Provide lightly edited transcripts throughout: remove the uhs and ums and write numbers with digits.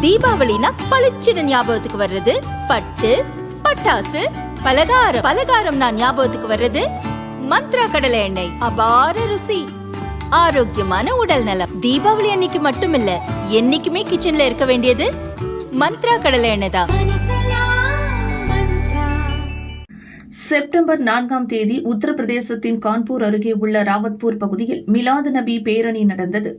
தீபாவளினா பளிச்சுன்னு ஞாபகத்துக்கு வர்றது பட்டு, பட்டாசு, பலகாரம். பலகாரம்னா ஞாபகத்துக்கு வர்றது மந்த்ரா கடலை எண்ணெய். அபார ருசி, ஆரோக்கியமான உடல் நலம். தீபாவளி அன்னைக்கு மட்டும் இல்ல, என்னைக்குமே கிச்சன்ல இருக்க வேண்டியது மந்த்ரா கடலை எண்ணெய் தான். செப்டம்பர் 4ஆம் தேதி உத்தரப்பிரதேசத்தின் கான்பூர் அருகே உள்ள ராவத்பூர் பகுதியில் மிலாது நபி பேரணி நடந்தது.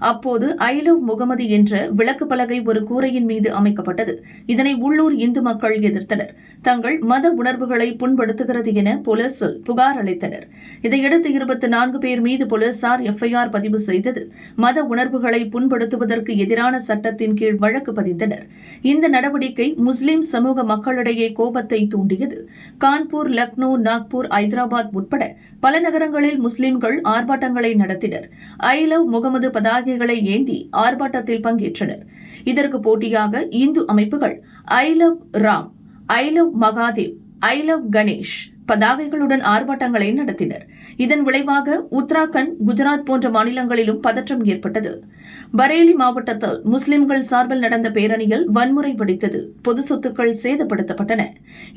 அப்போது ஐ லவ் முகமது என்ற விளக்கு பலகை ஒரு கூரையின் மீது அமைக்கப்பட்டது. இதனை உள்ளூர் இந்து மக்கள் எதிர்த்தனர். தங்கள் மத உணர்வுகளை புண்படுத்துகிறது என போலீசில் புகார் அளித்தனர். இதையடுத்து 24 பேர் மீது போலீசார் எஃப்ஐஆர் பதிவு செய்தது. மத உணர்வுகளை புண்படுத்துவதற்கு எதிரான சட்டத்தின் கீழ் வழக்கு பதிந்தனர். இந்த நடவடிக்கை முஸ்லிம் சமூக மக்களிடையே கோபத்தை தூண்டியது. கான்பூர், லக்னோ, நாக்பூர், ஐதராபாத் உட்பட பல நகரங்களில் முஸ்லிம்கள் ஆர்ப்பாட்டங்களை நடத்தினர். ஐ லவ் முகமது பதாகைகளை ஏந்தி ஆர்ப்பாட்டத்தில் பங்கேற்றனர். இதற்கு போட்டியாக இந்து அமைப்புகள் I love Ram, I love Mahadev, I love Ganesh பதாகைகளுடன் ஆர்ப்பாட்டங்களை நடத்தினர். இதன் விளைவாக உத்தராகண்ட், குஜராத் போன்ற மாநிலங்களிலும் பதற்றம் ஏற்பட்டது. பரேலி மாவட்டத்தில் முஸ்லிம்கள் சார்பில் நடந்த பேரணியில் வன்முறை வெடித்தது. பொது சொத்துக்கள் சேதப்படுத்தப்பட்டன.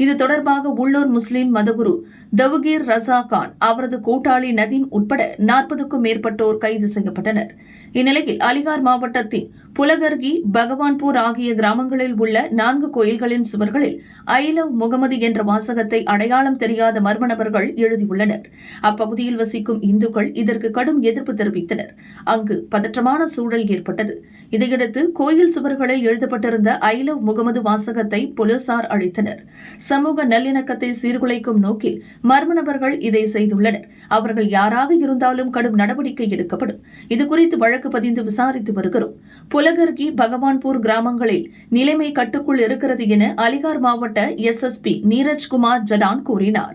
இது தொடர்பாக உள்ளூர் முஸ்லிம் மதகுரு தவுகீர் ரசா கான், அவரது கூட்டாளி நதீம் உட்பட 40க்கும் மேற்பட்டோர் கைது செய்யப்பட்டனர். இந்நிலையில் அலிகார் மாவட்டத்தின் புலகர்கி, பகவான்பூர் ஆகிய கிராமங்களில் உள்ள 4 கோயில்களின் சுவர்களில் ஐ லவ் முகமது என்ற வாசகத்தை அடையாளம் தெரியாத மர்ம நபர்கள் எழுதியுள்ளனர். அப்பகுதியில் வசிக்கும் இந்துக்கள் இதற்கு கடும் எதிர்ப்பு தெரிவித்தனர். அங்கு பதற்றமான சூழல் ஏற்பட்டது. இதையடுத்து கோயில் சுவர்களில் எழுதப்பட்டிருந்த ஐ லவ் முகமது வாசகத்தை போலீசார் அழித்தனர். சமூக நல்லிணக்கத்தை சீர்குலைக்கும் நோக்கில் மர்ம நபர்கள் இதை செய்துள்ளனர். அவர்கள் யாராக இருந்தாலும் கடும் நடவடிக்கை எடுக்கப்படும். இதுகுறித்து வழக்கு பதிந்து விசாரித்து வருகிறோம். புலகர்கி, பகவான்பூர் கிராமங்களில் நிலைமை கட்டுக்குள் இருக்கிறது என அலிகார் மாவட்ட SSP நீரஜ்குமார் ஜடான் கூறினார்.